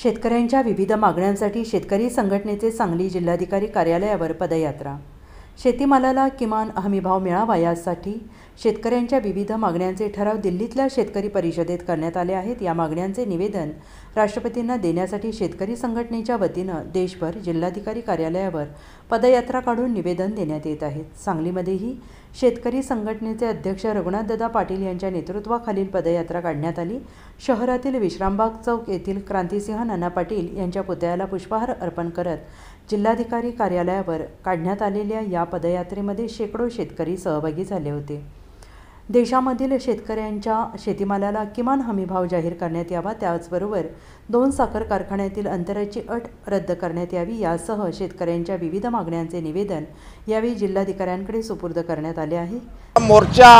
शेतकऱ्यांच्या विविध मागण्यांसाठी शेतकरी संघटनेचे सांगली जिल्हाधिकारी कार्यालयावर पदयात्रा। शेतीमालाला किमान हमीभाव मिळावा यासाठी शेतकऱ्यांच्या विविध मागण्यांचे ठराव दिल्लीतल्या शेतकरी परिषदेत करण्यात आले आहेत। या मागण्यांचे निवेदन राष्ट्रपतींना देण्यासाठी शेतकरी संघटनेच्या वतीने देशभर जिल्हाधिकारी कार्यालयावर पदयात्रा काढून निवेदन देण्यात येत आहे। सांगलीमध्येही शेतकरी संघटनेचे अध्यक्ष रघुनाथदादा पाटील यांच्या नेतृत्वाखालील पदयात्रा काढण्यात आली। शहरातील विश्रामबाग चौक येथील क्रांतिसिंह नाना पाटील यांच्या पुतळ्याला पुष्पहार अर्पण करत जिल्हाधिकारी कार्यालयावर काढण्यात आलेल्या या पदयात्रेमध्ये शेकडो शेतकरी सहभागी झाले होते। देशामधील शेतकऱ्यांच्या शेतीमालाला किमान हमीभाव जाहीर करण्यात यावा, त्याचबरोबर 2 साखर कारखान्यातील अंतराची अट रद्द करण्यात यावी यासह शेतकऱ्यांच्या विविध मागण्यांचे निवेदन यावेळी जिल्हाधिकाऱ्यांकडे सुपूर्द करण्यात आले आहे। मोर्चा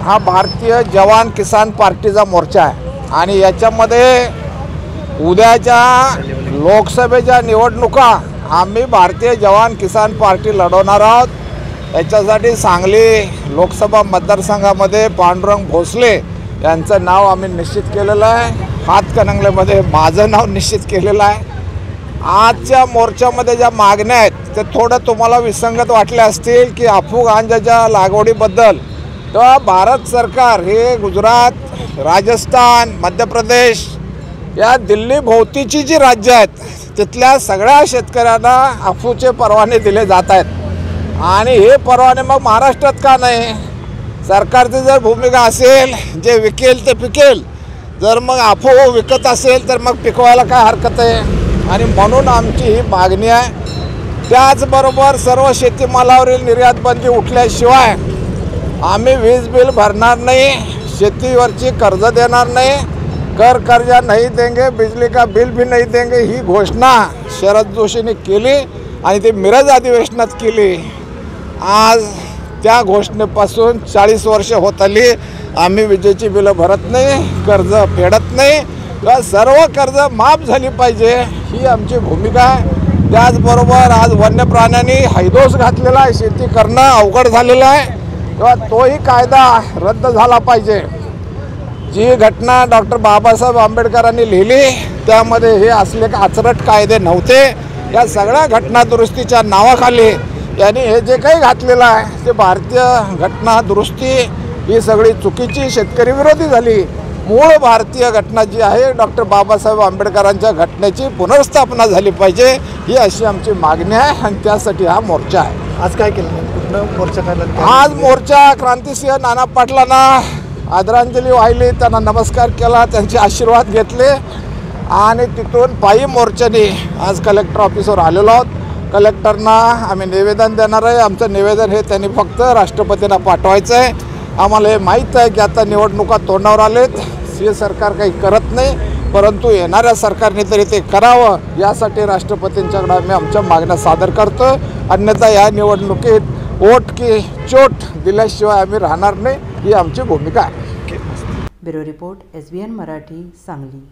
हा भारतीय जवान किसान पार्टीचा मोर्चा आहे आणि याच्यामध्ये उद्याच्या लोकसभेच्या निवडणुका आम्ही भारतीय जवान किसान पार्टी लढवणार आहोत। याच्यासाठी सांगली लोकसभा मतदारसंघामध्ये पांडुरंग भोसले यांचं नाव आम्ही निश्चित केलेलं आहे। हातकणंगलेमध्ये माझं नाव निश्चित केलेलं आहे। आजच्या मोर्चामध्ये ज्या मागण्या आहेत ते थोडं तुम्हाला विसंगत वाटले असतील की अफू गांजाच्या लागवडीबद्दल तर भारत सरकार हे गुजरात, राजस्थान, मध्य प्रदेश या दिल्ली भोवतीची जी राज्य आहेत तिथल्या सगळ्या शेतकऱ्यांना अफूचे परवाने दिले जात आहेत आणि हे परवाने मग महाराष्ट्रात का नाही? सरकारची जर भूमिका असेल जे विकेल ते पिकेल, जर मग अफू विकत असेल तर मग पिकवायला काय हरकत आहे? आणि म्हणून आमची ही मागणी आहे। त्याचबरोबर सर्व शेतीमालावरील निर्यात बंदी उठल्याशिवाय आम्ही वीज बिल भरणार नाही, शेतीवरची कर्ज देणार नाही, कर कर्जा नहीं देंगे, बिजली का बिल भी नहीं देंगे ही घोषणा शरद जोशींनी केली आणि ती मिरज अधिवेशनात केली। आज त्या घोषणेपासून 40 वर्ष होत आली, आम्ही विजेची बिलं भरत नाही, कर्ज फेडत नाही, किंवा सर्व कर्ज माफ झाली पाहिजे ही आमची भूमिका आहे। त्याचबरोबर आज वन्य प्राण्यांनी हैदोस घातलेला आहे, शेती करणं अवघड झालेलं आहे, किंवा तोही कायदा रद्द झाला पाहिजे। जी घटना डॉक्टर बाबासाहेब आंबेडकरांनी लिहिली त्यामध्ये हे असले आचरट कायदे नव्हते। या सगळ्या घटना दुरुस्तीच्या नावाखाली यांनी हे जे काही घातलेलं आहे ते भारतीय घटना दुरुस्ती ही सगळी चुकीची शेतकरी विरोधी झाली। मूळ भारतीय घटना जी आहे डॉक्टर बाबासाहेब आंबेडकरांच्या घटनेची पुनर्स्थापना झाली पाहिजे ही अशी आमची मागणी आहे आणि त्यासाठी हा मोर्चा आहे। आज काय केलं? कुठलं मोर्चा काढला? आज मोर्चा क्रांतिसिंह नाना पाटलांना आदरांजली वाहिली, त्यांना नमस्कार केला, त्यांचे आशीर्वाद घेतले आणि तिथून पायी मोर्चाने आज कलेक्टर ऑफिसवर आलेलो आहोत। कलेक्टरना आम्ही निवेदन देणार आहे। आमचं निवेदन हे त्यांनी फक्त राष्ट्रपतींना पाठवायचं आहे। आम्हाला हे माहीत आहे की आता निवडणुका तोंडावर आलेत, हे सरकार काही करत नाही, परंतु येणाऱ्या सरकारने तरी ते करावं यासाठी राष्ट्रपतींच्याकडे आम्ही आमच्या मागण्या सादर करतो। अन्यथा या निवडणुकीत वोट की चोट दिल्याशिवाय आम्ही राहणार नाही ही आमची भूमिका आहे। Bureau report SBN Marathi Sangli.